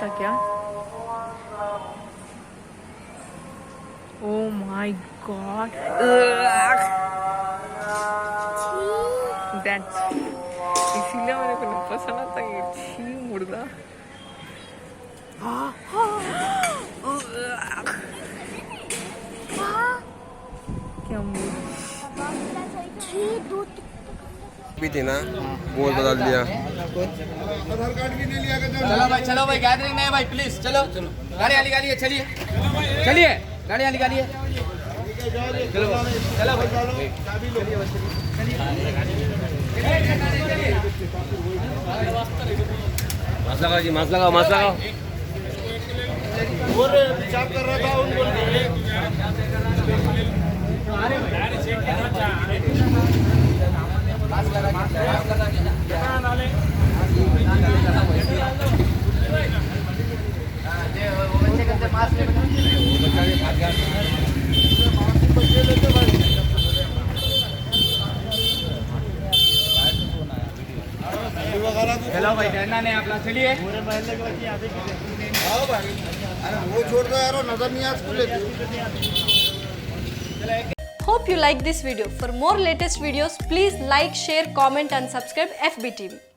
था क्या? Oh my God. That's इसीलिए मेरे को नहीं पसंद आता ये छी मुर्दा. क्या मुर्दा? भी थी ना, बोल बदल दिया. चलो भाई गैदरिंग नहीं है भाई, प्लीज चलो. गाड़ी वाली गाड़ी है, चलिए चलिए, गाड़ी वाली गाड़ी है. चलो चलो भाई. मास्क लगाओ जी, मास्क लगाओ, मास्क लगाओ. और पेशाब कर रहा था उनको. चलो भाई डरना नहीं अपना, चलिए. पूरे महल्ले के बच्चे यहाँ पे आओ भाई. अरे वो छोड़ दो यार, नजर नहीं आ school. Hope you like this video. For more latest videos, please like, share, comment and subscribe FBTV.